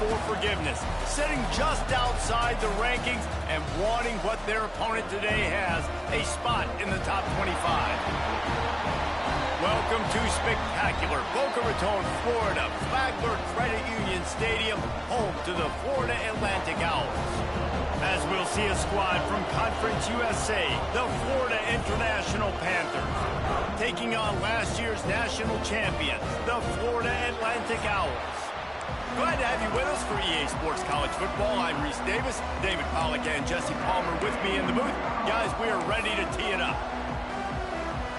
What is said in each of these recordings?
for forgiveness, sitting just outside the rankings and wanting what their opponent today has, a spot in the top 25. Welcome to spectacular Boca Raton, Florida, Flagler Credit Union Stadium, home to the Florida Atlantic Owls. As we'll see a squad from Conference USA, the Florida International Panthers, taking on last year's national champions, the Florida Atlantic Owls. Glad to have you with us for EA Sports College Football. I'm Reese Davis, David Pollack and Jesse Palmer with me in the booth. Guys, we are ready to tee it up.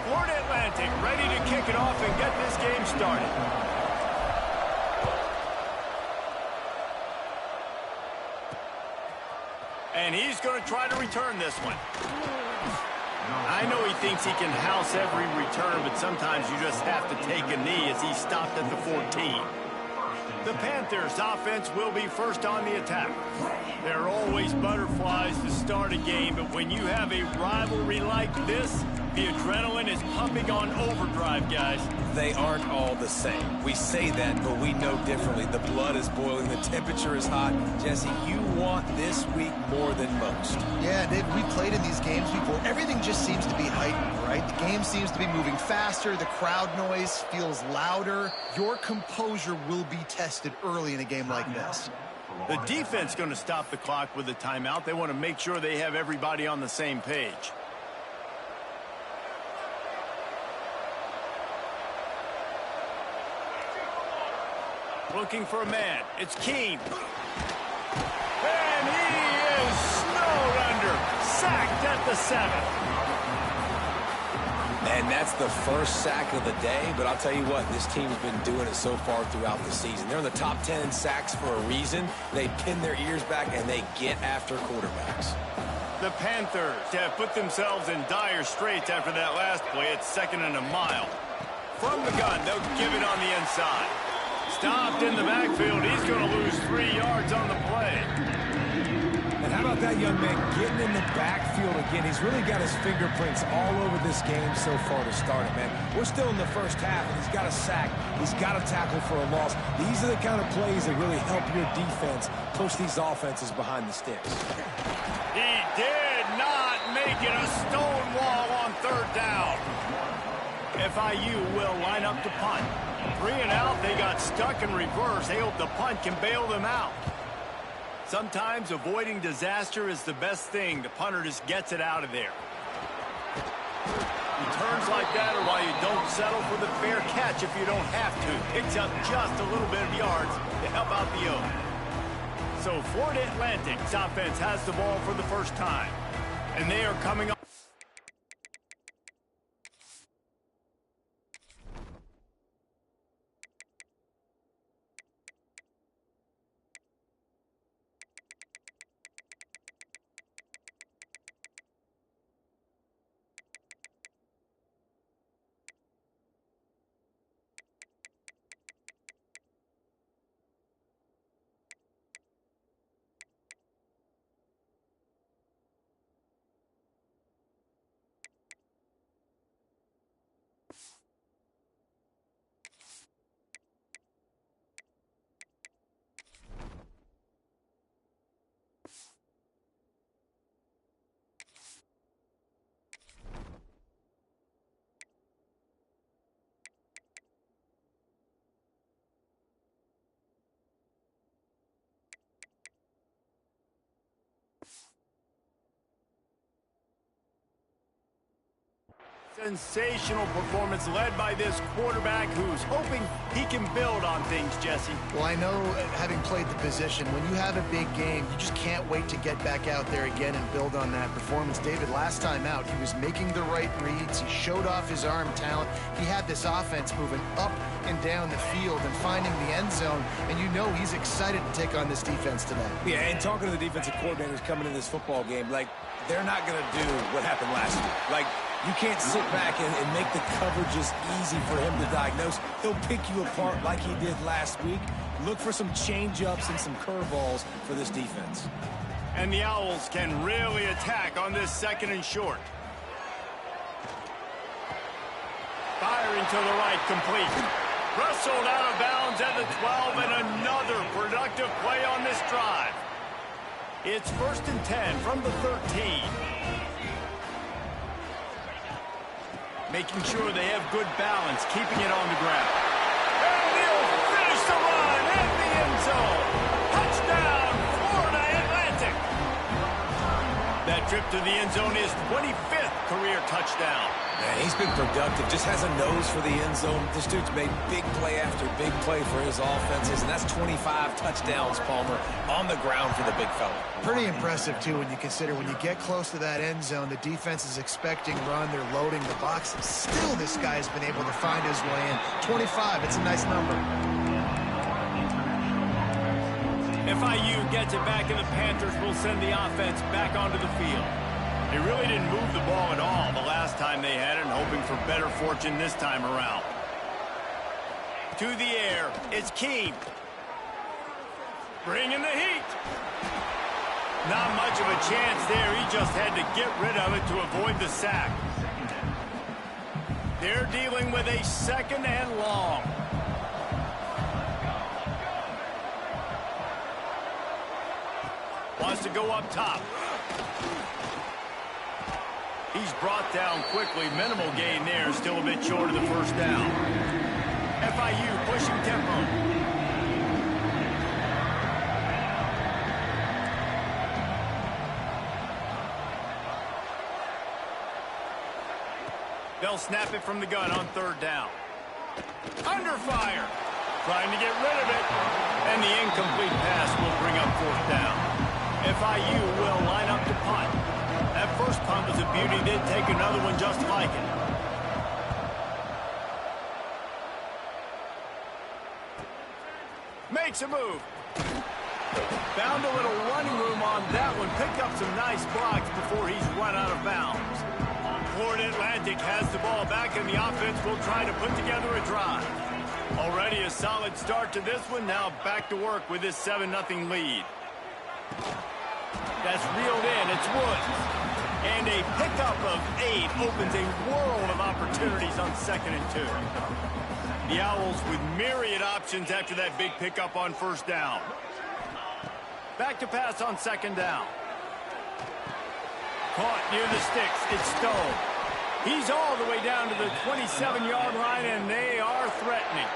Florida Atlantic ready to kick it off and get this game started. And he's going to try to return this one. I know he thinks he can house every return, but sometimes you just have to take a knee as he stopped at the 14. The Panthers' offense will be first on the attack. There are always butterflies to start a game, but when you have a rivalry like this, the adrenaline is pumping on overdrive, guys. They aren't all the same. We say that, but we know differently. The blood is boiling. The temperature is hot. Jesse, you want this week more than most. Yeah, Dave, we played in these games before. Everything just seems to be heightened, right? The game seems to be moving faster. The crowd noise feels louder. Your composure will be tested early in a game like this. The defense going to stop the clock with a timeout. They want to make sure they have everybody on the same page. Looking for a man. It's Keene. And he is snowed under. Sacked at the 7. And that's the first sack of the day, but I'll tell you what, this team has been doing it so far throughout the season. They're in the top 10 in sacks for a reason. They pin their ears back, and they get after quarterbacks. The Panthers have put themselves in dire straits after that last play. It's 2nd and a mile. From the gun, they'll give it on the inside. Stopped in the backfield. He's going to lose 3 yards on the play. And how about that young man getting in the backfield again? He's really got his fingerprints all over this game so far to start it, man. We're still in the first half, and he's got a sack. He's got a tackle for a loss. These are the kind of plays that really help your defense push these offenses behind the sticks. He did not make it a stone wall on 3rd down. FIU will line up to punt. 3 and out, they got stuck in reverse. They hope the punt can bail them out. Sometimes avoiding disaster is the best thing. The punter just gets it out of there. Returns like that are why you don't settle for the fair catch if you don't have to. Picks up just a little bit of yards to help out the O. So Florida Atlantic's offense has the ball for the first time. And they are coming up. Sensational performance led by this quarterback who's hoping he can build on things, Jesse. Well, I know, having played the position, when you have a big game, you just can't wait to get back out there again and build on that performance. David, last time out, he was making the right reads. He showed off his arm talent. He had this offense moving up and down the field and finding the end zone, and you know he's excited to take on this defense today. Yeah, and talking to the defensive coordinators coming in this football game, like, they're not going to do what happened last year. Like, you can't sit back and make the coverages easy for him to diagnose. He'll pick you apart like he did last week. Look for some change-ups and some curveballs for this defense. And the Owls can really attack on this 2nd and short. Firing to the right, complete. Wrestled out of bounds at the 12, and another productive play play on this drive. It's 1st and 10 from the 13. Making sure they have good balance, keeping it on the ground. And they'll finish the run in the end zone. Touchdown, Florida Atlantic. That trip to the end zone is 25th career touchdown. Man, he's been productive, just has a nose for the end zone. This dude's made big play after big play for his offenses, and that's 25 touchdowns, Palmer, on the ground for the big fella. Pretty impressive, too, when you consider when you get close to that end zone, the defense is expecting run, they're loading the box. Still, this guy has been able to find his way in. 25, it's a nice number. FIU gets it back, and the Panthers will send the offense back onto the field. They really didn't move the ball at all the last time they had it, and hoping for better fortune this time around. To the air, it's Keene. Bringing the heat. Not much of a chance there. He just had to get rid of it to avoid the sack. They're dealing with a 2nd and long. Wants to go up top. He's brought down quickly. Minimal gain there. Still a bit short of the 1st down. FIU pushing tempo. They'll snap it from the gun on 3rd down. Under fire. Trying to get rid of it. And the incomplete pass will bring up 4th down. FIU will line up to punt. That first punt was a beauty. Did take another one just like it. Makes a move. Found a little running room on that one. Picked up some nice blocks before he's run out of bounds. Florida Atlantic has the ball back, and the offense will try to put together a drive. Already a solid start to this one. Now back to work with this 7-0 lead. That's reeled in. It's Woods. And a pickup of 8 opens a world of opportunities on 2nd and 2. The Owls with myriad options after that big pickup on 1st down. Back to pass on 2nd down. Caught near the sticks. It's Stone. He's all the way down to the 27-yard line, and they are threatening.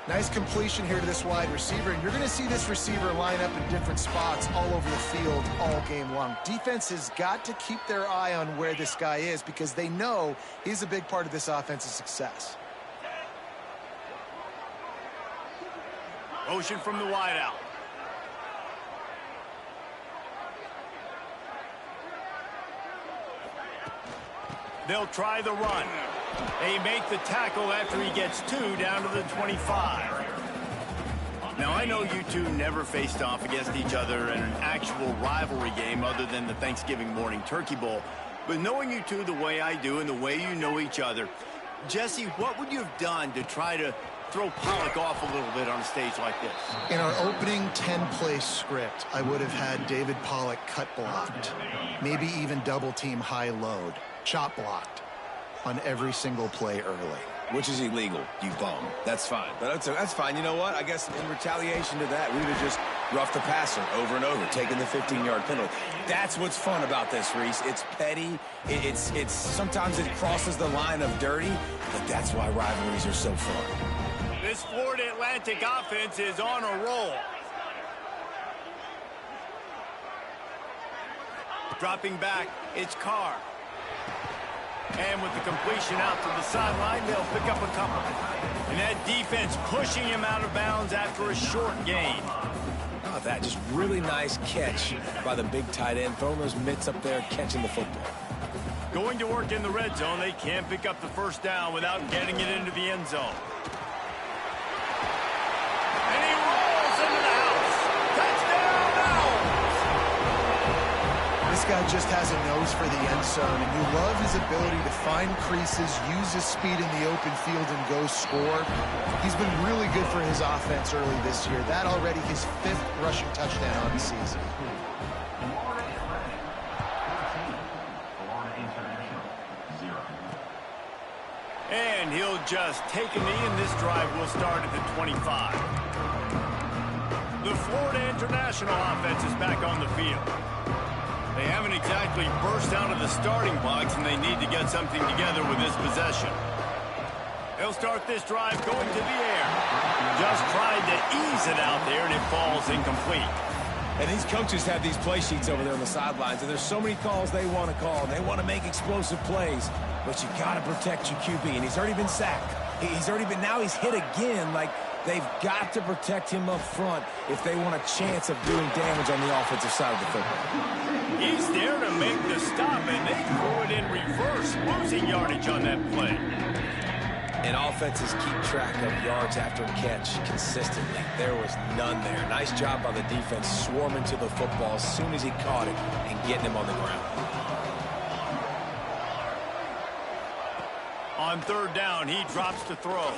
Nice completion here to this wide receiver, and you're going to see this receiver line up in different spots all over the field all game long. Defense has got to keep their eye on where this guy is because they know he's a big part of this offense's success. Motion from the wideout. They'll try the run. They make the tackle after he gets 2 down to the 25. Now, I know you two never faced off against each other in an actual rivalry game other than the Thanksgiving morning Turkey Bowl. But knowing you two the way I do and the way you know each other, Jesse, what would you have done to try to throw Pollock off a little bit on a stage like this? In our opening 10-play script, I would have had David Pollock cut blocked, maybe even double-team high load, chop blocked on every single play early. Which is illegal, you bum. That's fine. But that's fine. You know what? I guess in retaliation to that, we would have just roughed the passer over and over, taking the 15-yard penalty. That's what's fun about this, Reese. It's petty. It's sometimes it crosses the line of dirty, but that's why rivalries are so fun. This Florida Atlantic offense is on a roll. Dropping back, it's Carr. And with the completion out to the sideline, they'll pick up a couple. And that defense pushing him out of bounds after a short gain. Oh, that just really nice catch by the big tight end, throwing those mitts up there, catching the football. Going to work in the red zone, they can't pick up the 1st down without getting it into the end zone. And he rolls into the house. Touchdown, Owls! This guy just has a nose for the end zone, and you love his ability to find creases, use his speed in the open field, and go score. He's been really good for his offense early this year. That already his 5th rushing touchdown on the season. And he'll just take a knee, and this drive will start at the 25. The Florida International offense is back on the field. They haven't exactly burst out of the starting blocks, and they need to get something together with this possession. He'll start this drive going to the air. Just tried to ease it out there, and it falls incomplete. And these coaches have these play sheets over there on the sidelines, and there's so many calls they want to call. They want to make explosive plays, but you got to protect your QB, and he's already been sacked. Now he's hit again. Like, they've got to protect him up front if they want a chance of doing damage on the offensive side of the football. He's there to make the stop, and they threw it in reverse, losing yardage on that play. And offenses keep track of yards after catch consistently. There was none there. Nice job by the defense swarming to the football as soon as he caught it and getting him on the ground. On third down, he drops to throw.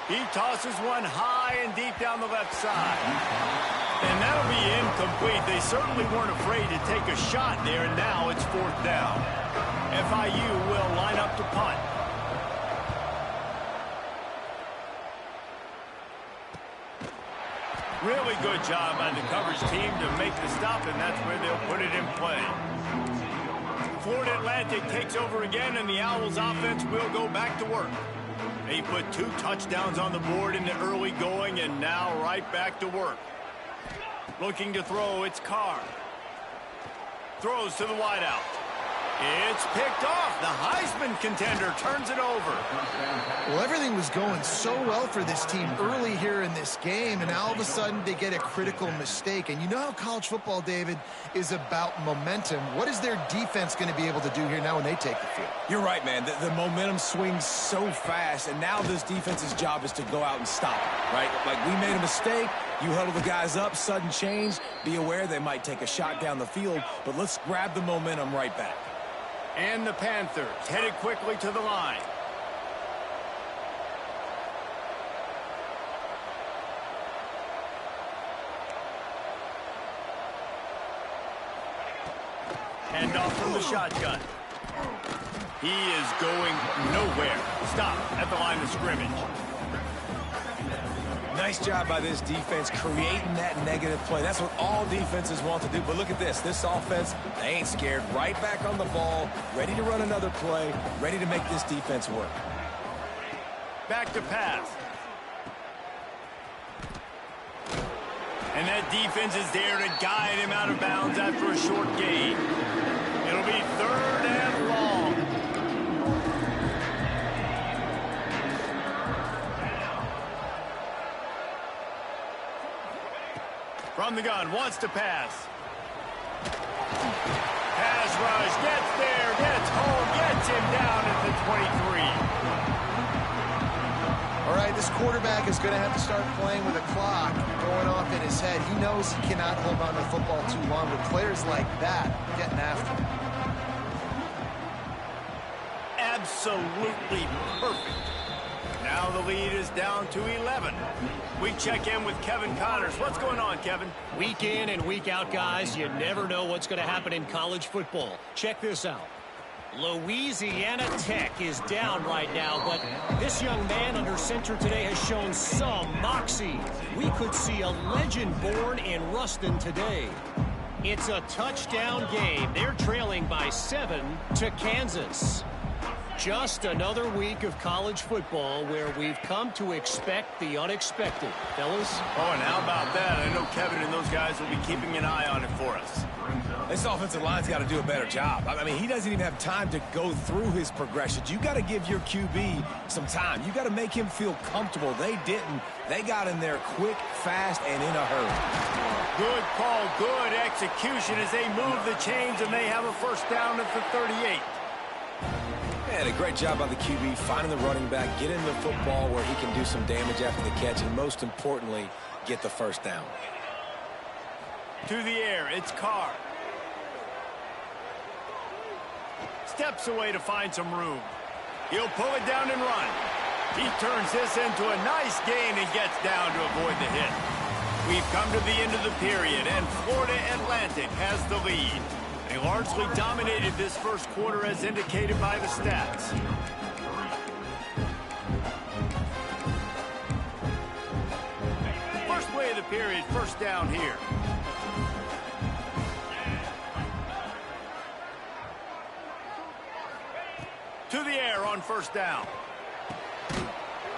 He tosses one high and deep down the left side. And that'll be incomplete. They certainly weren't afraid to take a shot there, and now it's fourth down. FIU will line up to punt. Really good job by the coverage team to make the stop, and that's where they'll put it in play. Florida Atlantic takes over again, and the Owls offense will go back to work. They put 2 touchdowns on the board in the early going, and now right back to work. Looking to throw, it's Carr. Throws to the wideout. It's picked off. The Heisman contender turns it over. Well, everything was going so well for this team early here in this game, and now all of a sudden they get a critical mistake. And you know how college football, David, is about momentum. What is their defense going to be able to do here now when they take the field? You're right, man. The momentum swings so fast, and now this defense's job is to go out and stop it, right? Like, we made a mistake. You huddle the guys up, sudden change. Be aware they might take a shot down the field, but let's grab the momentum right back. And the Panthers headed quickly to the line. Hand off from the shotgun. He is going nowhere. Stop at the line of scrimmage. Nice job by this defense creating that negative play. That's what all defenses want to do. But look at this. This offense, they ain't scared. Right back on the ball, ready to run another play, ready to make this defense work. Back to pass. And that defense is there to guide him out of bounds after a short gain. It'll be third and long. From the gun, wants to pass. Pass rush, gets there, gets home, gets him down at the 23. All right, this quarterback is going to have to start playing with a clock going off in his head. He knows he cannot hold on to the football too long, but players like that getting after him. Absolutely perfect. Now the lead is down to 11. We check in with Kevin Connors. What's going on, Kevin? Week in and week out, guys, you never know what's going to happen in college football. Check this out. Louisiana Tech is down right now, but this young man under center today has shown some moxie. We could see a legend born in Ruston today. It's a touchdown game. They're trailing by 7 to Kansas. Just another week of college football where we've come to expect the unexpected. Fellas? Oh, and how about that? I know Kevin and those guys will be keeping an eye on it for us. This offensive line's got to do a better job. I mean, he doesn't even have time to go through his progressions. You got to give your QB some time. You got to make him feel comfortable. They didn't. They got in there quick, fast, and in a hurry. Good call, good execution as they move the chains, and they have a first down at the 38. And a great job by the QB finding the running back, getting the football where he can do some damage after the catch, and most importantly, get the first down. To the air, it's Carr. Steps away to find some room. He'll pull it down and run. He turns this into a nice gain and gets down to avoid the hit. We've come to the end of the period, and Florida Atlantic has the lead. They largely dominated this first quarter as indicated by the stats. First play of the period. First down here. To the air on first down.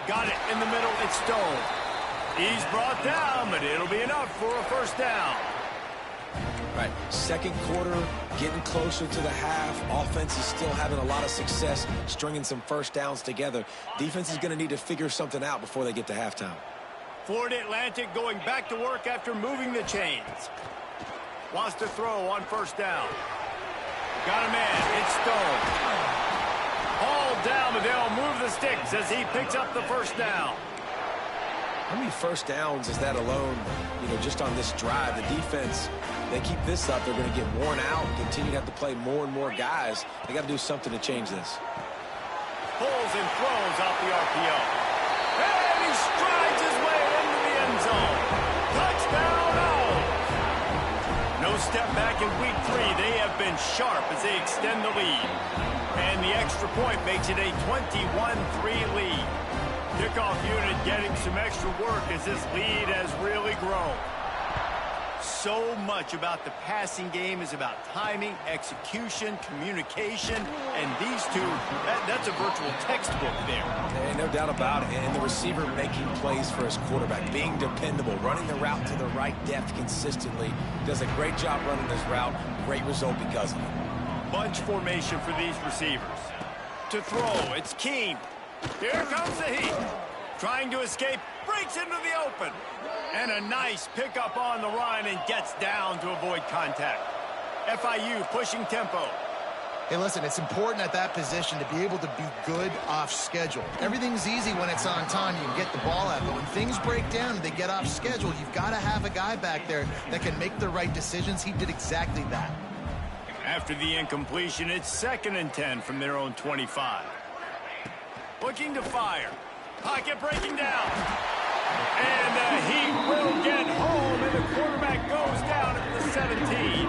Got it in the middle. It's Stone. He's brought down, but it'll be enough for a first down. Right, second quarter, getting closer to the half. Offense is still having a lot of success stringing some first downs together. Defense is going to need to figure something out before they get to halftime. Florida Atlantic going back to work after moving the chains. Wants to throw on first down. Got a man. It's Stone. Hauled down, but they'll move the sticks as he picks up the first down. How many first downs is that alone, just on this drive? The defense, they keep this up, they're going to get worn out, continue to have to play more and more guys. They got to do something to change this. Pulls and throws off the RPO. And he strides his way into the end zone. Touchdown, Owls. No step back in week 3. They have been sharp as they extend the lead. And the extra point makes it a 21-3 lead. Kickoff unit getting some extra work as this lead has really grown. So much about the passing game is about timing, execution, communication, and these two, that's a virtual textbook there. And no doubt about it. And the receiver making plays for his quarterback, being dependable, running the route to the right depth consistently. Does a great job running this route. Great result because of it. Bunch formation for these receivers. To throw, it's Keene. Here comes the heat. Trying to escape, breaks into the open. And a nice pickup on the run and gets down to avoid contact. FIU pushing tempo. Hey, listen, it's important at that position to be able to be good off schedule. Everything's easy when it's on time. You can get the ball out. But when things break down and they get off schedule, you've got to have a guy back there that can make the right decisions. He did exactly that. After the incompletion, it's 2nd and 10 from their own 25. Looking to fire. Pocket breaking down. And the Heat will get home, and the quarterback goes down at the 17.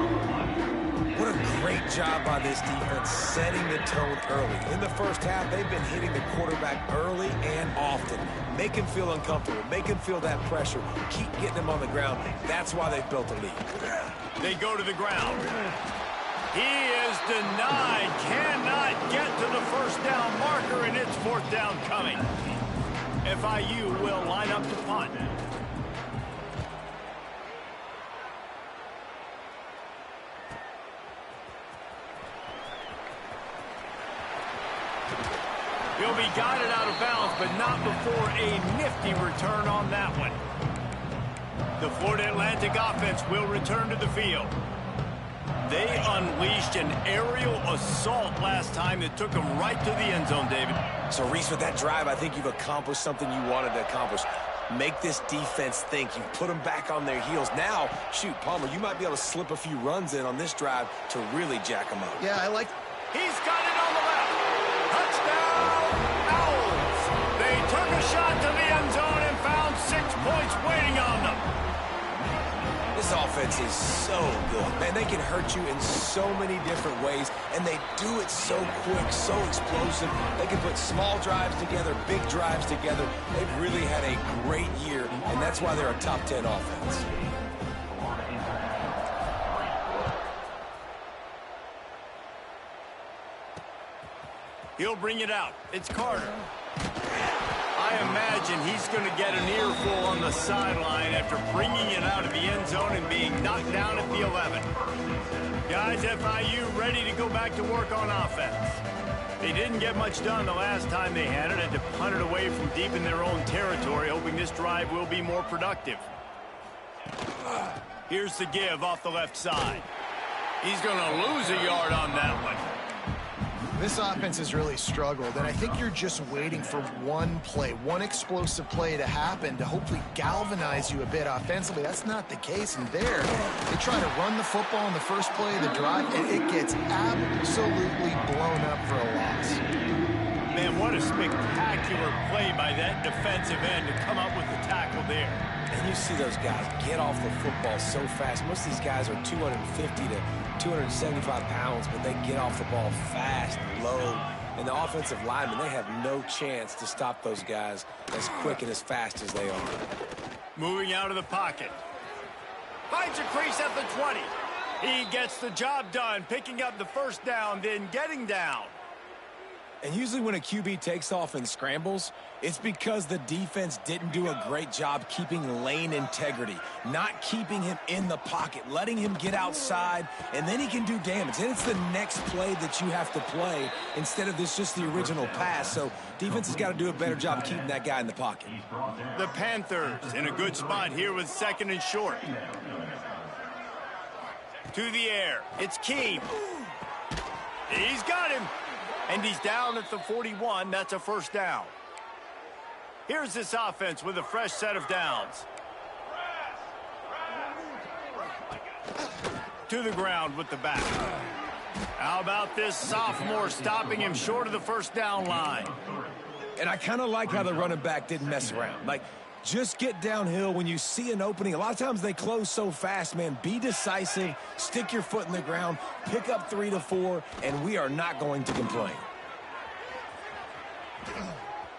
What a great job by this defense setting the tone early. In the first half, they've been hitting the quarterback early and often. Make him feel uncomfortable. Make him feel that pressure. Keep getting him on the ground. That's why they've built a lead. They go to the ground. He is denied, cannot get to the first down marker, and it's 4th down coming. FIU will line up to punt. He'll be guided out of bounds, but not before a nifty return on that one. The Florida Atlantic offense will return to the field. They unleashed an aerial assault last time that took them right to the end zone, David. So, Reese, with that drive, I think you've accomplished something you wanted to accomplish. Make this defense think. You put them back on their heels. Now, shoot, Palmer, you might be able to slip a few runs in on this drive to really jack them up. Yeah, I like... He's got it on the left. Touchdown, Owls. They took a shot to the end zone and found 6 points waiting on them. This offense is so good. Man, they can hurt you in so many different ways, and they do it so quick, so explosive. They can put small drives together, big drives together. They've really had a great year, and that's why they're a top 10 offense. He'll bring it out. It's Carter. I imagine he's going to get an earful on the sideline after bringing it out of the end zone and being knocked down at the 11. Guys, FIU ready to go back to work on offense. They didn't get much done the last time they had it, had to punt it away from deep in their own territory, hoping this drive will be more productive. Here's the give off the left side. He's going to lose a yard on that one. This offense has really struggled, and I think you're just waiting for one play, one explosive play to happen to hopefully galvanize you a bit offensively. That's not the case, and there, they try to run the football in the first play of the drive, and it gets absolutely blown up for a loss. Man, what a spectacular play by that defensive end to come up with the tackle there. And you see those guys get off the football so fast. Most of these guys are 250 to 275 pounds, but they get off the ball fast, low. And the offensive linemen, they have no chance to stop those guys as quick and as fast as they are. Moving out of the pocket. Finds a crease at the 20. He gets the job done, picking up the first down, then getting down. And usually when a QB takes off and scrambles, it's because the defense didn't do a great job keeping lane integrity, not keeping him in the pocket, letting him get outside, and then he can do damage. And it's the next play that you have to play instead of just the original pass. So defense has got to do a better job of keeping that guy in the pocket. The Panthers in a good spot here with 2nd and short. To the air. It's Keem. He's got him. And he's down at the 41. That's a first down. Here's this offense with a fresh set of downs. To the ground with the back. How about this sophomore stopping him short of the first down line? And I kind of like how the running back didn't mess around. Just get downhill when you see an opening. A lot of times they close so fast, man. Be decisive, stick your foot in the ground, pick up 3 to 4, and we are not going to complain.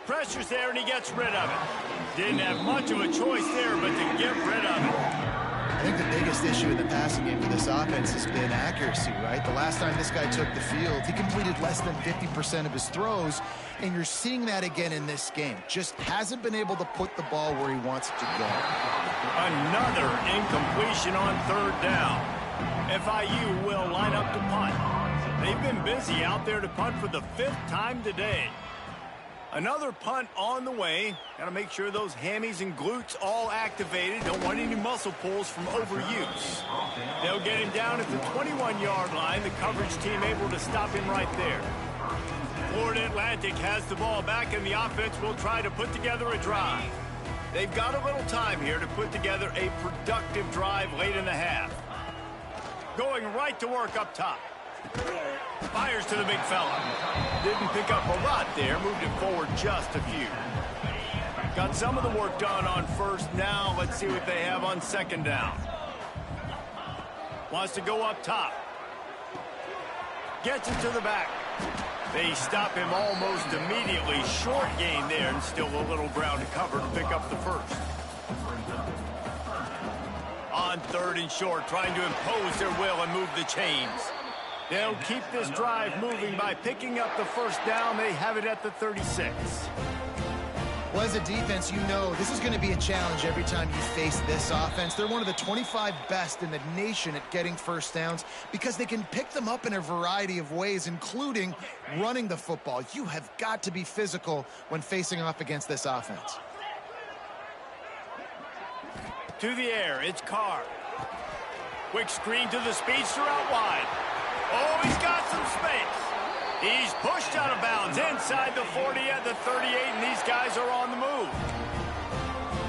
Pressure's there, and he gets rid of it. Didn't have much of a choice there, but to get rid of it. I think the biggest issue in the passing game for this offense has been accuracy, right? The last time this guy took the field, he completed less than 50% of his throws, and you're seeing that again in this game. Just hasn't been able to put the ball where he wants it to go. Another incompletion on 3rd down. FIU will line up to punt. They've been busy out there to punt for the 5th time today. Another punt on the way. Got to make sure those hammies and glutes all activated. Don't want any muscle pulls from overuse. They'll get him down at the 21-yard line. The coverage team able to stop him right there. Florida Atlantic has the ball back, and the offense will try to put together a drive. They've got a little time here to put together a productive drive late in the half. Going right to work up top. Fires to the big fella. Didn't pick up a lot there. Moved it forward just a few. Got some of the work done on 1st. Now let's see what they have on 2nd down. Wants to go up top. Gets it to the back. They stop him almost immediately. Short gain there, and still a little ground to cover to pick up the first. On 3rd and short, trying to impose their will and move the chains. They'll keep this drive moving by picking up the first down. They have it at the 36. Well, as a defense, you know this is going to be a challenge every time you face this offense. They're one of the 25 best in the nation at getting first downs because they can pick them up in a variety of ways, including running the football. You have got to be physical when facing off against this offense. To the air, it's Carr. Quick screen to the speedster out wide. Oh, he's got some space. He's pushed out of bounds inside the 40 at the 38, and these guys are on the move.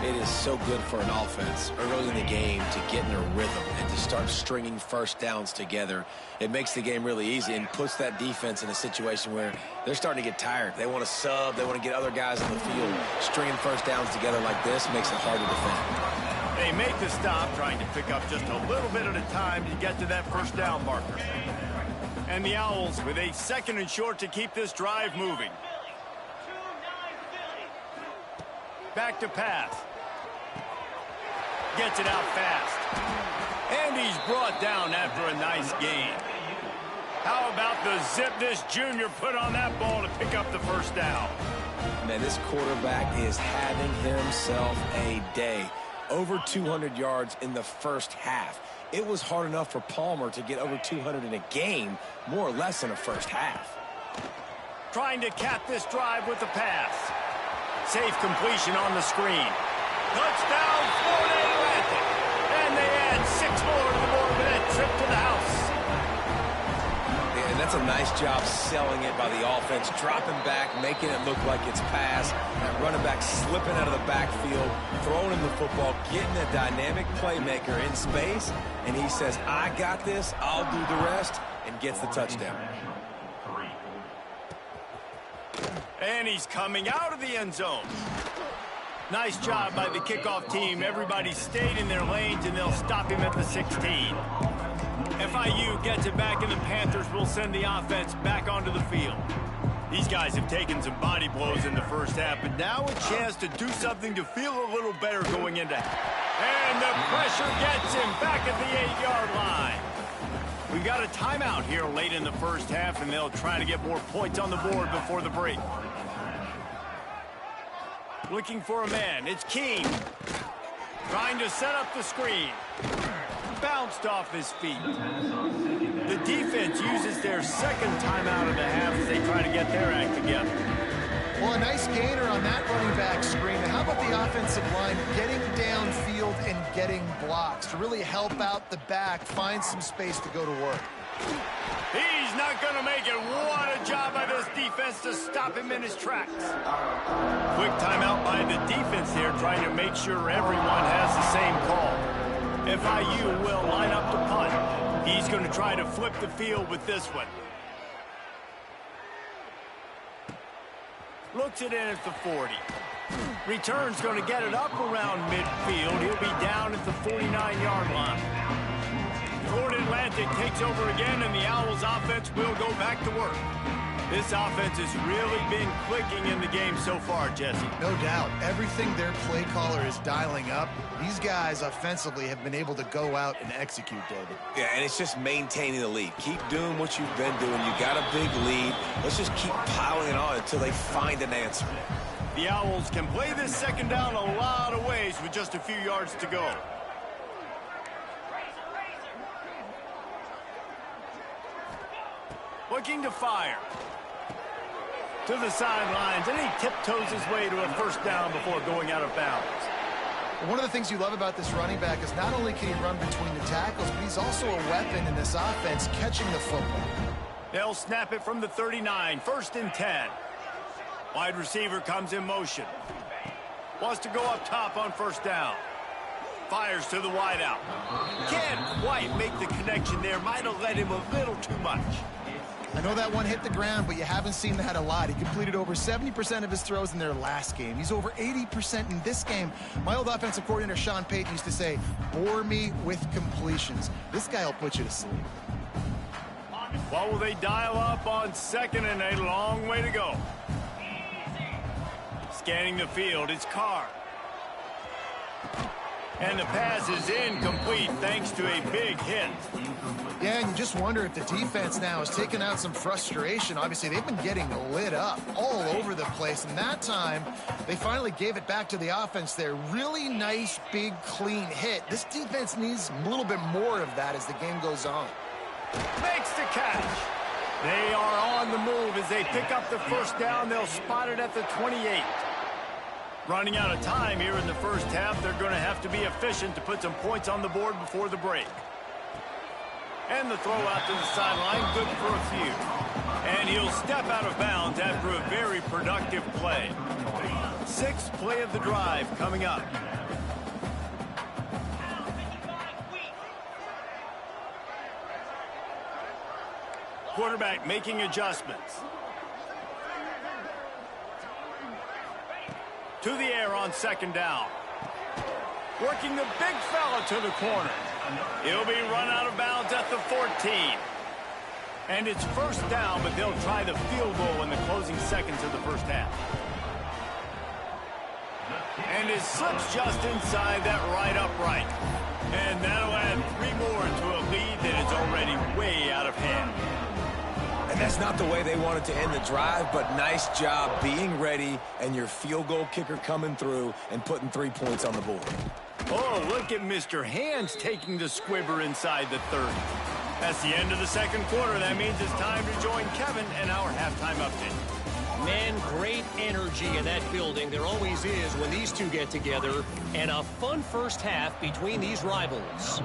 It is so good for an offense early in the game to get in a rhythm and to start stringing first downs together. It makes the game really easy and puts that defense in a situation where they're starting to get tired. They want to sub. They want to get other guys on the field. Stringing first downs together like this makes it hard to defend. They make the stop, trying to pick up just a little bit at a time to get to that first down marker. And the Owls with a 2nd and short to keep this drive moving. Back to pass. Gets it out fast. And he's brought down after a nice gain. How about the zip this junior put on that ball to pick up the first down? Man, this quarterback is having himself a day. Over 200 yards in the first half. It was hard enough for Palmer to get over 200 in a game, more or less in a first half. Trying to cap this drive with the pass. Safe completion on the screen. Touchdown, Florida Atlantic. And they add 6 more to the board with that trip to the house. Yeah, and that's a nice job selling it by the offense, dropping back, making it look like it's pass. That running back slipping out of the backfield, throwing him the football, getting a dynamic playmaker in space, and he says, I got this, I'll do the rest, and gets the touchdown. And he's coming out of the end zone. Nice job by the kickoff team. Everybody stayed in their lanes, and they'll stop him at the 16. FIU gets it back, and the Panthers will send the offense back onto the field. These guys have taken some body blows in the first half, but now a chance to do something to feel a little better going into. And the pressure gets him back at the 8-yard line. We've got a timeout here late in the first half, and they'll try to get more points on the board before the break. Looking for a man. It's King. Trying to set up the screen. Bounced off his feet. The defense uses their second timeout of the half as they try to get their act together. Well, a nice gainer on that running back screen. And how about the offensive line getting downfield and getting blocks to really help out the back, find some space to go to work? He's not going to make it. What a job by this defense to stop him in his tracks. Quick timeout by the defense here, trying to make sure everyone has the same call. FIU will line up to punt. He's going to try to flip the field with this one. Looks it in at the 40. Return's going to get it up around midfield. He'll be down at the 49-yard line. Florida Atlantic takes over again, and the Owls offense will go back to work. This offense has really been clicking in the game so far, Jesse. No doubt. Everything their play caller is dialing up, these guys offensively have been able to go out and execute, David. Yeah, and it's just maintaining the lead. Keep doing what you've been doing. You got a big lead. Let's just keep piling it on until they find an answer. The Owls can play this second down a lot of ways with just a few yards to go. Looking to fire. To the sidelines, and he tiptoes his way to a first down before going out of bounds. One of the things you love about this running back is not only can he run between the tackles, but he's also a weapon in this offense catching the football. They'll snap it from the 39, 1st and 10. Wide receiver comes in motion. Wants to go up top on first down. Fires to the wideout. Can't quite make the connection there. Might have let him a little too much. I know that one hit the ground, but you haven't seen that a lot. He completed over 70% of his throws in their last game. He's over 80% in this game. My old offensive coordinator, Sean Payton, used to say, bore me with completions. This guy will put you to sleep. What will they dial up on second and a long way to go? Scanning the field, it's Carr. And the pass is incomplete thanks to a big hit. Yeah, and you just wonder if the defense now has taken out some frustration. Obviously, they've been getting lit up all over the place. And that time, they finally gave it back to the offense there. Really nice, big, clean hit. This defense needs a little bit more of that as the game goes on. Makes the catch. They are on the move as they pick up the first down. They'll spot it at the 28. Running out of time here in the first half, they're going to have to be efficient to put some points on the board before the break. And the throw out to the sideline, good for a few. And he'll step out of bounds after a very productive play. 6th play of the drive coming up. Quarterback making adjustments. To the air on second down. Working the big fella to the corner. He'll be run out of bounds at the 14. And it's first down, but they'll try the field goal in the closing seconds of the first half. And it slips just inside that right upright. And that'll add 3 more to a lead that is already way out of hand. And that's not the way they wanted to end the drive, but nice job being ready and your field goal kicker coming through and putting 3 points on the board. Oh, look at Mr. Hands taking the squibber inside the 30. That's the end of the second quarter. That means it's time to join Kevin and our halftime update. Man, great energy in that building. There always is when these two get together. And a fun first half between these rivals.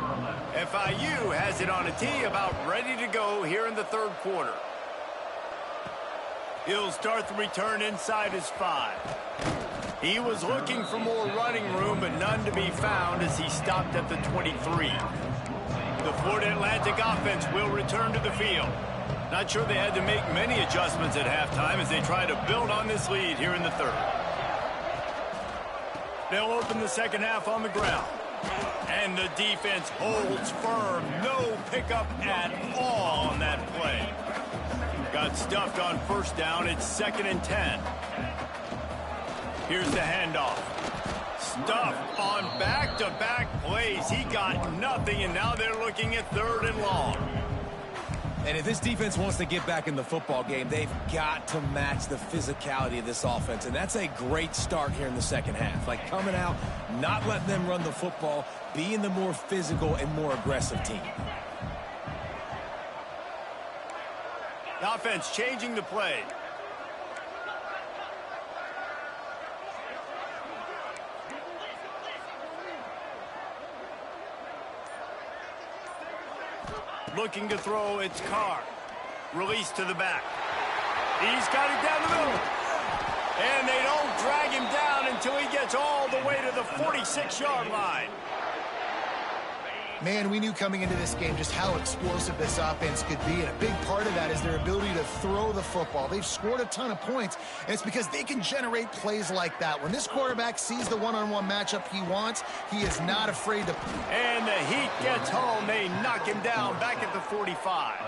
FIU has it on a tee, about ready to go here in the third quarter. He'll start the return inside his 5. He was looking for more running room, but none to be found as he stopped at the 23. The Florida Atlantic offense will return to the field. Not sure they had to make many adjustments at halftime as they try to build on this lead here in the third. They'll open the second half on the ground. And the defense holds firm. No pickup at all on that play. Got stuffed on first down. It's 2nd and 10. Here's the handoff. stuff on back-to-back plays. He got nothing, and now they're looking at 3rd and long. And if this defense wants to get back in the football game, they've got to match the physicality of this offense. And that's a great start here in the second half. Like coming out, not letting them run the football, being the more physical and more aggressive team. The offense changing the play. Looking to throw, it's Carr. Release to the back. He's got it down the middle. And they don't drag him down until he gets all the way to the 46-yard line. Man, we knew coming into this game just how explosive this offense could be, and a big part of that is their ability to throw the football. They've scored a ton of points, and it's because they can generate plays like that. When this quarterback sees the one-on-one matchup he wants, he is not afraid to... And the heat gets home. They knock him down back at the 45.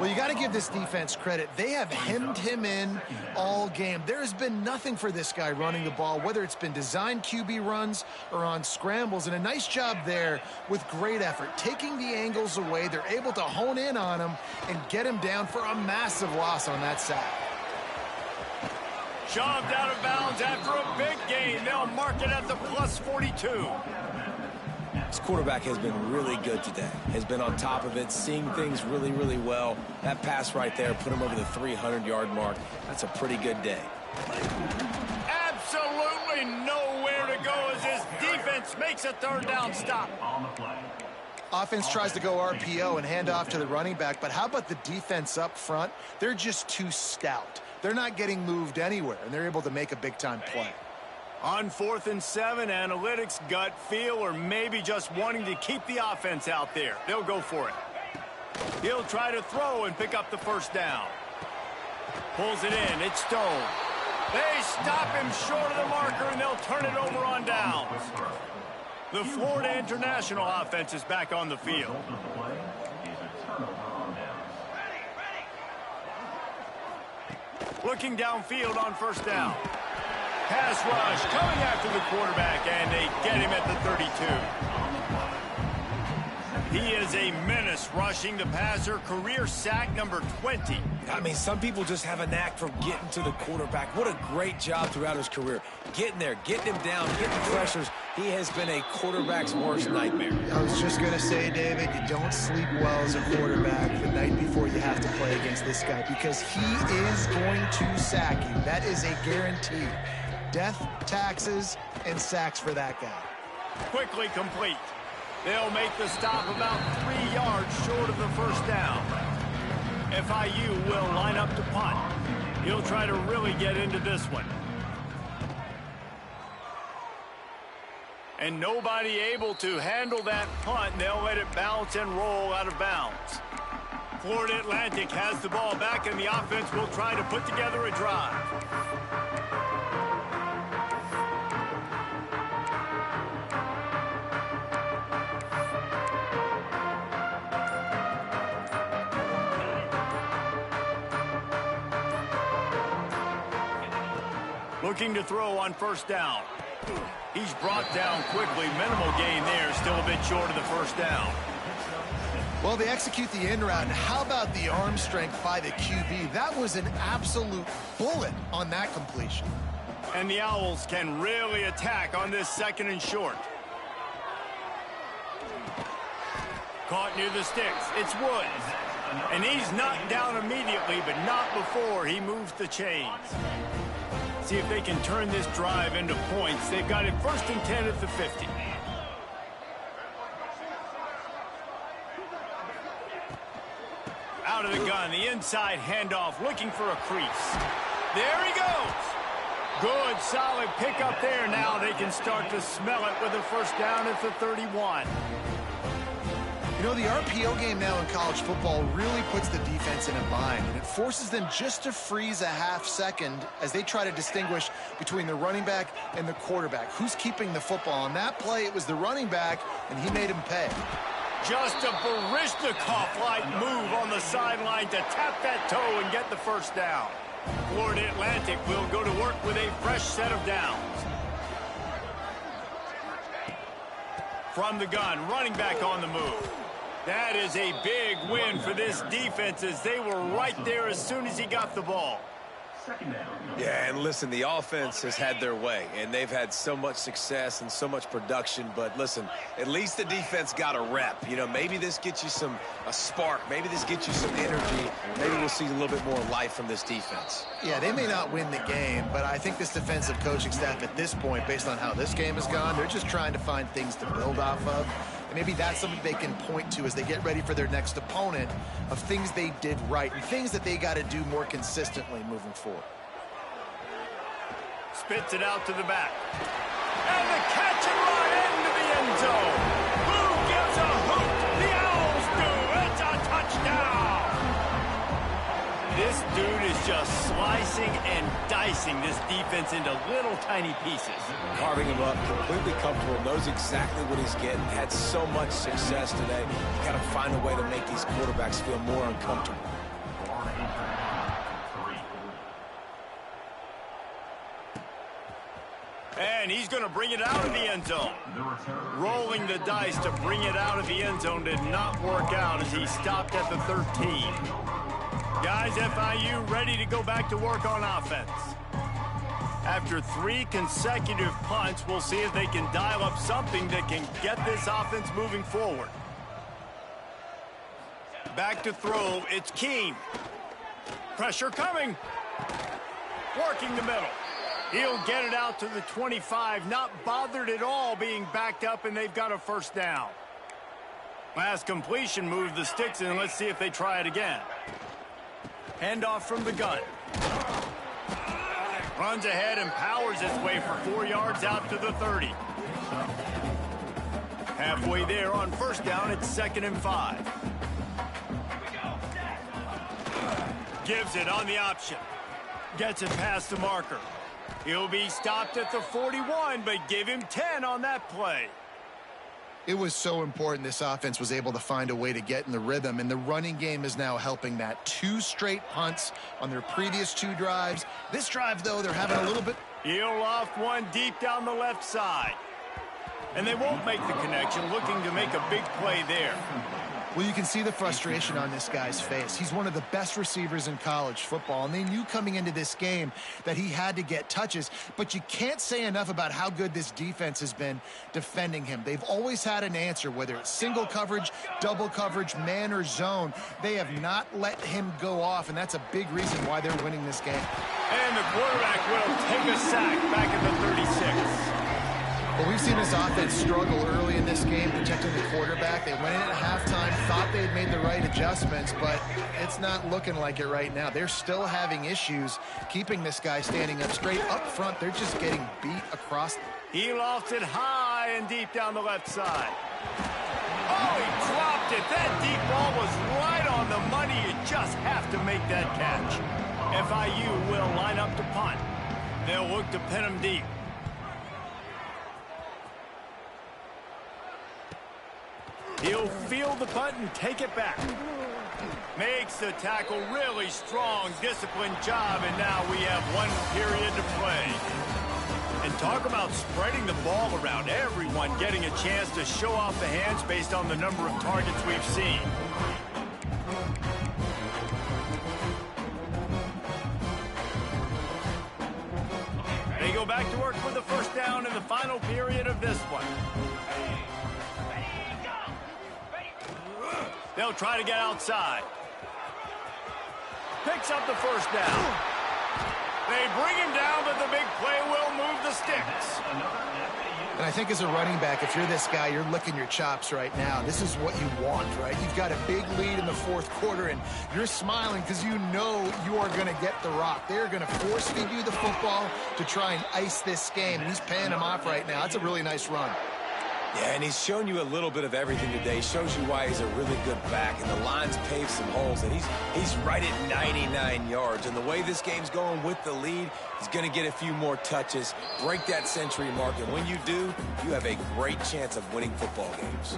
Well, you got to give this defense credit. They have hemmed him in all game. There has been nothing for this guy running the ball, whether it's been designed QB runs or on scrambles, and a nice job there with great effort. Taking the angles away, they're able to hone in on him and get him down for a massive loss on that sack. Shoved out of bounds after a big gain. They'll mark it at the plus 42. This quarterback has been really good today. Has been on top of it, seeing things really, really well. That pass right there put him over the 300-yard mark. That's a pretty good day. Absolutely nowhere to go as this defense makes a 3rd down stop. Offense tries to go RPO and hand off to the running back, but how about the defense up front? They're just too stout. They're not getting moved anywhere, and they're able to make a big-time play. On 4th and 7, analytics, gut feel, or maybe just wanting to keep the offense out there. They'll go for it. He'll try to throw and pick up the 1st down. Pulls it in. It's Stone. They stop him short of the marker, and they'll turn it over on downs. The Florida International offense is back on the field. Looking downfield on 1st down. Pass rush coming after the quarterback, and they get him at the 32. He is a menace rushing the passer. Career sack number 20. I mean, some people just have a knack for getting to the quarterback. What a great job throughout his career. Getting there, getting him down, getting pressures. He has been a quarterback's worst nightmare. I was just going to say, David, you don't sleep well as a quarterback the night before you have to play against this guy because he is going to sack you. That is a guarantee. Death, taxes, and sacks for that guy. Quickly complete. They'll make the stop about 3 yards short of the 1st down. FIU will line up to punt. He'll try to really get into this one. And nobody able to handle that punt. They'll let it bounce and roll out of bounds. Florida Atlantic has the ball back, and the offense will try to put together a drive. Looking to throw on 1st down. He's brought down quickly. Minimal gain there. Still a bit short of the 1st down. Well, they execute the in route, and how about the arm strength by the QB? That was an absolute bullet on that completion. And the Owls can really attack on this 2nd and short. Caught near the sticks. It's Woods. And he's knocked down immediately, but not before he moves the chains. See if they can turn this drive into points. They've got it 1st and 10 at the 50. Out of the gun, the inside handoff, looking for a crease. There he goes. Good, solid pickup there. Now they can start to smell it with a 1st down at the 31. You know, the RPO game now in college football really puts the defense in a bind, and it forces them just to freeze a half second as they try to distinguish between the running back and the quarterback. Who's keeping the football? On that play, it was the running back, and he made him pay. Just a Baryshnikov-like move on the sideline to tap that toe and get the 1st down. Florida Atlantic will go to work with a fresh set of downs. From the gun, running back on the move. That is a big win for this defense as they were right there as soon as he got the ball. Yeah, and listen, the offense has had their way, and they've had so much success and so much production. But listen, at least the defense got a rep. You know, maybe this gets you a spark. Maybe this gets you some energy. Maybe we'll see a little bit more life from this defense. Yeah, they may not win the game, but I think this defensive coaching staff at this point, based on how this game has gone, they're just trying to find things to build off of. And maybe that's something they can point to as they get ready for their next opponent of things they did right and things that they got to do more consistently moving forward. Spits it out to the back. And the catch and run into the end zone. Who gives a hoot? The Owls do. It's a touchdown. This dude is just slicing and dicing this defense into little tiny pieces. Carving him up, completely comfortable, knows exactly what he's getting, had so much success today. You got to find a way to make these quarterbacks feel more uncomfortable. And he's going to bring it out of the end zone. Rolling the dice to bring it out of the end zone did not work out as he stopped at the 13. Guys, FIU ready to go back to work on offense. After 3 consecutive punts, we'll see if they can dial up something that can get this offense moving forward. Back to throw, it's Keene. Pressure coming. Working the middle. He'll get it out to the 25, not bothered at all being backed up, and they've got a first down. Last completion moved the sticks, and let's see if they try it again. Handoff from the gun. Runs ahead and powers his way for 4 yards out to the 30. Halfway there on first down, it's 2nd and 5. Gives it on the option. Gets it past the marker. He'll be stopped at the 41, but give him 10 on that play. It was so important this offense was able to find a way to get in the rhythm, and the running game is now helping that. 2 straight punts on their previous 2 drives. This drive, though, they're having a little bit... He'll loft one deep down the left side. And they won't make the connection, looking to make a big play there. Well, you can see the frustration on this guy's face. He's one of the best receivers in college football, and they knew coming into this game that he had to get touches, but you can't say enough about how good this defense has been defending him. They've always had an answer, whether it's single coverage, double coverage, man or zone. They have not let him go off, and that's a big reason why they're winning this game. And the quarterback will take a sack back at the 36. Well, we've seen this offense struggle early in this game protecting the quarterback. They went in at halftime, thought they had made the right adjustments, but it's not looking like it right now. They're still having issues keeping this guy standing up straight up front. They're just getting beat across. He lofts it high and deep down the left side. Oh, he dropped it. That deep ball was right on the money. You just have to make that catch. FIU will line up to punt. They'll look to pin him deep. He'll field the punt and take it back. Makes the tackle, really strong, disciplined job, and now we have 1 period to play. And talk about spreading the ball around, everyone getting a chance to show off the hands based on the number of targets we've seen. They go back to work with the first down in the final period of this one. They'll try to get outside. Picks up the first down. They bring him down, but the big play will move the sticks. And I think as a running back, if you're this guy, you're licking your chops right now. This is what you want, right? You've got a big lead in the 4th quarter, and you're smiling because you know you are going to get the rock. They're going to force feed you the football to try and ice this game, and he's paying him off right now. That's a really nice run. Yeah, and he's shown you a little bit of everything today. Shows you why he's a really good back, and the line's paved some holes, and he's right at 99 yards. And the way this game's going with the lead, he's going to get a few more touches, break that century mark, and when you do, you have a great chance of winning football games.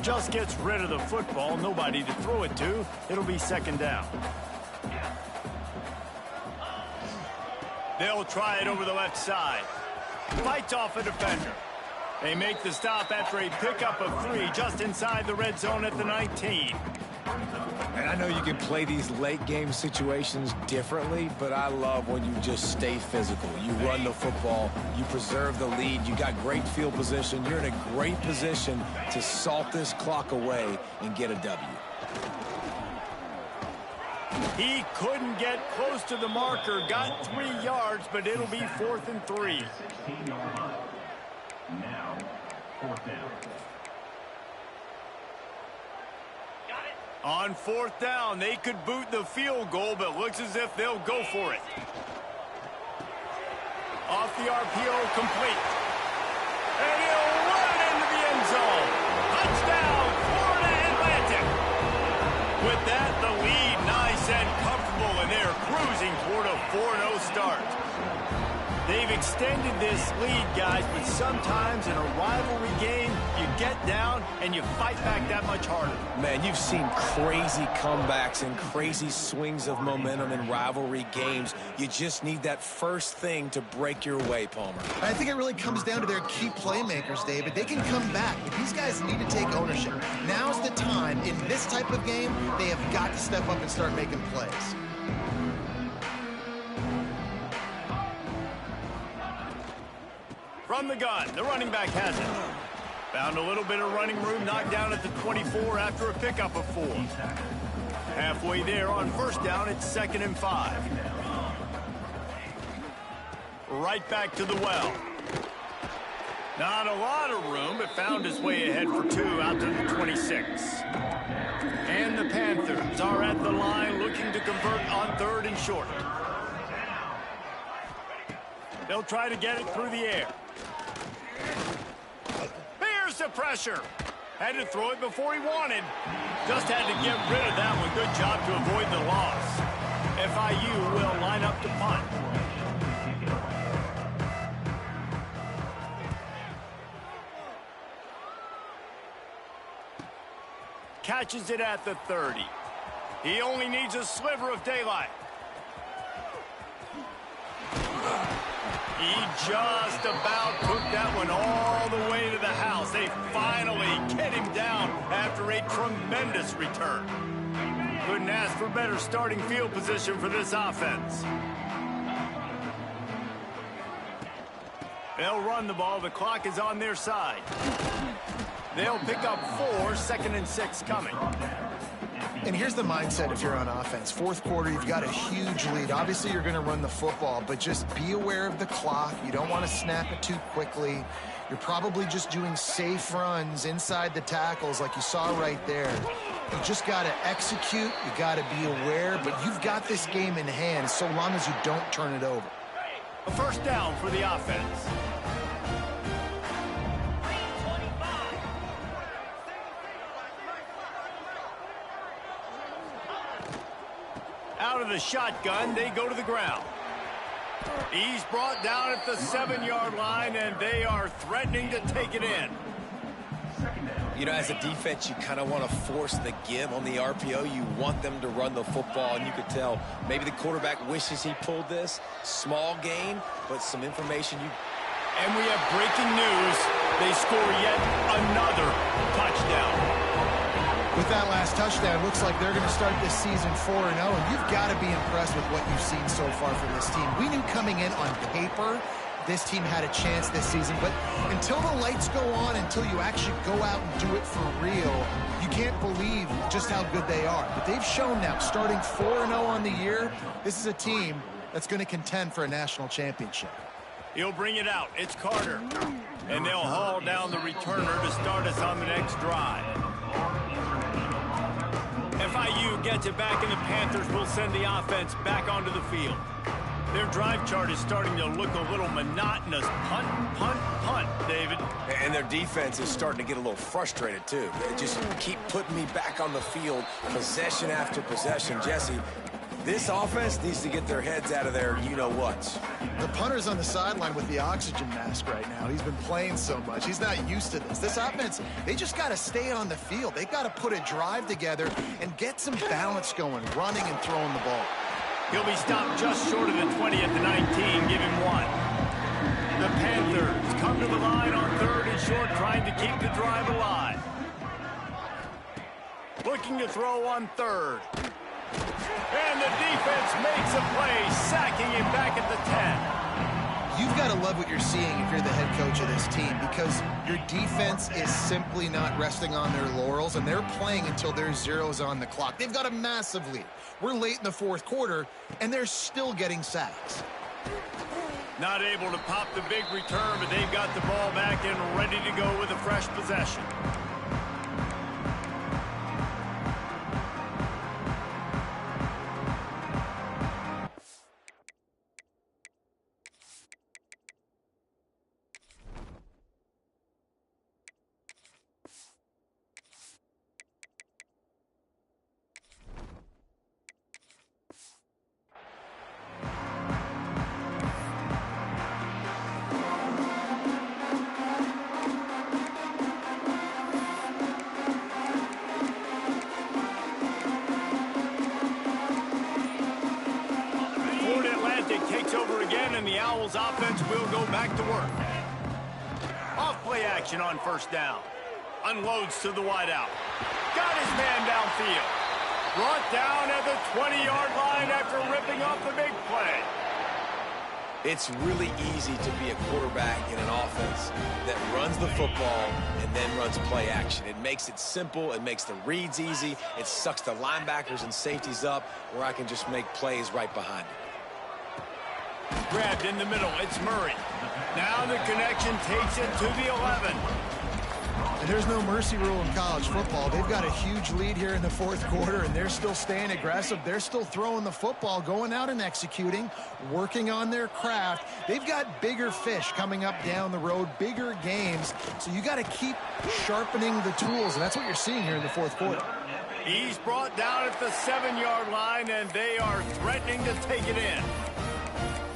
Just gets rid of the football, nobody to throw it to. It'll be 2nd down. They'll try it over the left side. Fights off a defender. They make the stop after a pickup of 3 just inside the red zone at the 19. And I know you can play these late game situations differently, but I love when you just stay physical. You run the football, you preserve the lead, you got great field position, you're in a great position to salt this clock away and get a W. He couldn't get close to the marker, got 3 yards, but it'll be 4th and 3. Now, 4th down. On 4th down, they could boot the field goal, but looks as if they'll go for it. Off the RPO, complete. And he'll run it into the end zone. Touchdown, Florida Atlantic. With that, the lead nice and comfortable, and they're cruising toward a 4-0 start. They've extended this lead, guys, but sometimes in a rivalry game, you get down and you fight back that much harder. Man, you've seen crazy comebacks and crazy swings of momentum in rivalry games. You just need that first thing to break your way, Palmer. I think it really comes down to their key playmakers, David. They can come back, but these guys need to take ownership. Now's the time. In this type of game, they have got to step up and start making plays. From the gun, the running back has it. Found a little bit of running room, knocked down at the 24 after a pickup of 4. Halfway there on 1st down, it's 2nd and 5. Right back to the well. Not a lot of room, but found his way ahead for 2 out to the 26. And the Panthers are at the line looking to convert on 3rd and short. They'll try to get it through the air. Here's the pressure. Had to throw it before he wanted. Just had to get rid of that one. Good job to avoid the loss. FIU will line up to punt. Catches it at the 30. He only needs a sliver of daylight. He just about took that one all the way to the house. They finally get him down after a tremendous return. Couldn't ask for better starting field position for this offense. They'll run the ball. The clock is on their side. They'll pick up 4, 2nd and 6 coming. And here's the mindset if you're on offense. 4th quarter, you've got a huge lead. Obviously, you're going to run the football, but just be aware of the clock. You don't want to snap it too quickly. You're probably just doing safe runs inside the tackles like you saw right there. You just got to execute. You got to be aware, but you've got this game in hand so long as you don't turn it over. A 1st down for the offense. Out of the shotgun, they go to the ground. He's brought down at the 7-yard line, and they are threatening to take it in. You know, as a defense, you kind of want to force the give on the RPO. You want them to run the football, and you could tell maybe the quarterback wishes he pulled this. Small gain, but some information you... And we have breaking news. They score yet another touchdown. With that last touchdown, looks like they're going to start this season 4-0, and you've got to be impressed with what you've seen so far from this team. We knew coming in on paper this team had a chance this season, but until the lights go on, until you actually go out and do it for real, you can't believe just how good they are. But they've shown now, starting 4-0 on the year, this is a team that's going to contend for a national championship. He'll bring it out. It's Carter. And they'll haul down the returner to start us on the next drive. FIU gets it back, and the Panthers will send the offense back onto the field. Their drive chart is starting to look a little monotonous. Punt, punt, punt, David. And their defense is starting to get a little frustrated, too. They just keep putting me back on the field, possession after possession. Jesse, this offense needs to get their heads out of their you-know-whats. The punter's on the sideline with the oxygen mask right now. He's been playing so much. He's not used to this. This offense, they just got to stay on the field. They've got to put a drive together and get some balance going, running and throwing the ball. He'll be stopped just short of the 20 at the 19. Give him 1. The Panthers come to the line on 3rd and short, trying to keep the drive alive. Looking to throw on 3rd. And the defense makes a play, sacking him back at the 10. You've got to love what you're seeing if you're the head coach of this team, because your defense is simply not resting on their laurels, and they're playing until there's zeros on the clock. They've got a massive lead. We're late in the 4th quarter, and they're still getting sacks. Not able to pop the big return, but they've got the ball back and ready to go with a fresh possession. Takes over again, and the Owls offense will go back to work. Off play action on 1st down. Unloads to the wideout. Got his man downfield. Brought down at the 20-yard line after ripping off the big play. It's really easy to be a quarterback in an offense that runs the football and then runs play action. It makes it simple. It makes the reads easy. It sucks the linebackers and safeties up where I can just make plays right behind it. Grabbed in the middle. It's Murray. Now the connection takes it to the 11. And there's no mercy rule in college football. They've got a huge lead here in the 4th quarter, and they're still staying aggressive. They're still throwing the football, going out and executing, working on their craft. They've got bigger fish coming up down the road, bigger games. So you got to keep sharpening the tools, and that's what you're seeing here in the 4th quarter. He's brought down at the 7-yard line, and they are threatening to take it in.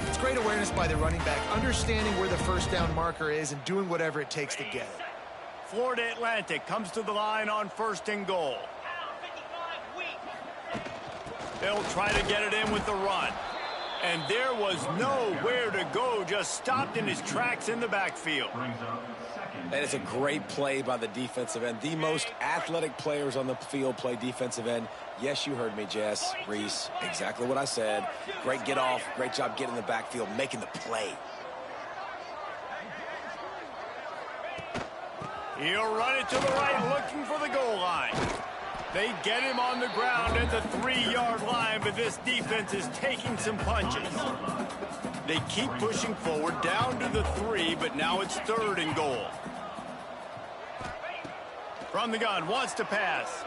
It's great awareness by the running back, understanding where the 1st down marker is and doing whatever it takes to get it. Florida Atlantic comes to the line on 1st and goal. They'll try to get it in with the run. And there was nowhere to go, just stopped in his tracks in the backfield. That is a great play by the defensive end. The most athletic players on the field play defensive end. Yes, you heard me, Jess, Reese. Exactly what I said. Great get off. Great job getting in the backfield, making the play. He'll run it to the right, looking for the goal line. They get him on the ground at the 3-yard line, but this defense is taking some punches. They keep pushing forward, down to the 3, but now it's 3rd and goal. From the gun, wants to pass.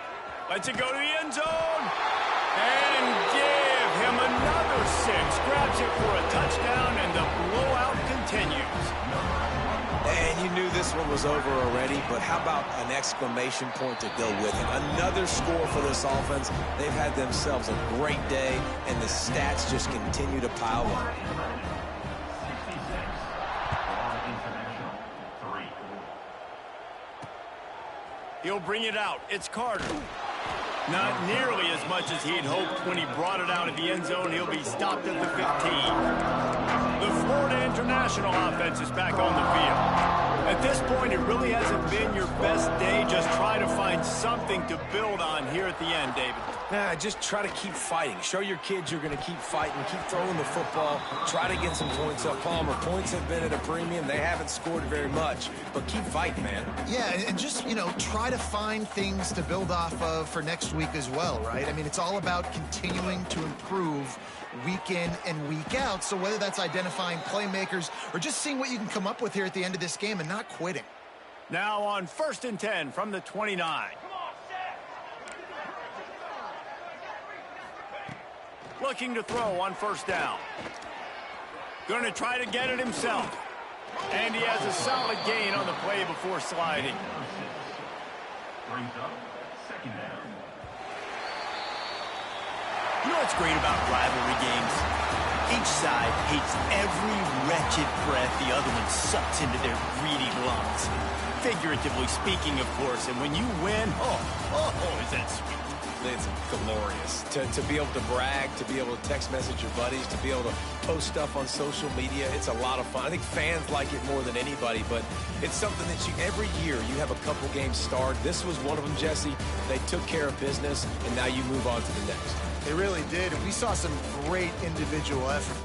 Lets it go to the end zone. And give him another 6. Grabs it for a touchdown, and the blowout continues. And you knew this one was over already, but how about an exclamation point to go with it? Another score for this offense. They've had themselves a great day, and the stats just continue to pile up. He'll bring it out. It's Carter. Not nearly as much as he'd hoped when he brought it out at the end zone. He'll be stopped at the 15. The Florida International offense is back on the field. At this point, it really hasn't been your best day. Just try to find something to build on here at the end, David. Just try to keep fighting. Show your kids you're going to keep fighting. Keep throwing the football. Try to get some points up. Palmer, points have been at a premium. They haven't scored very much, but keep fighting, man. Yeah, and just, try to find things to build off of for next week as well, right? I mean, it's all about continuing to improve week in and week out. So whether that's identifying playmakers or just seeing what you can come up with here at the end of this game and not quitting. Now on 1st and 10 from the 29. Looking to throw on 1st down. Going to try to get it himself. And he has a solid gain on the play before sliding. Brings up 2nd down. You know what's great about rivalry games? Each side hates every wretched breath the other one sucks into their greedy lungs. Figuratively speaking, of course, and when you win, oh, is that sweet. It's glorious to be able to brag, to be able to text message your buddies, to be able to post stuff on social media. It's a lot of fun. I think fans like it more than anybody, but it's something that every year you have a couple games start. This was one of them, Jesse. They took care of business, and now you move on to the next. They really did, and we saw some great individual effort.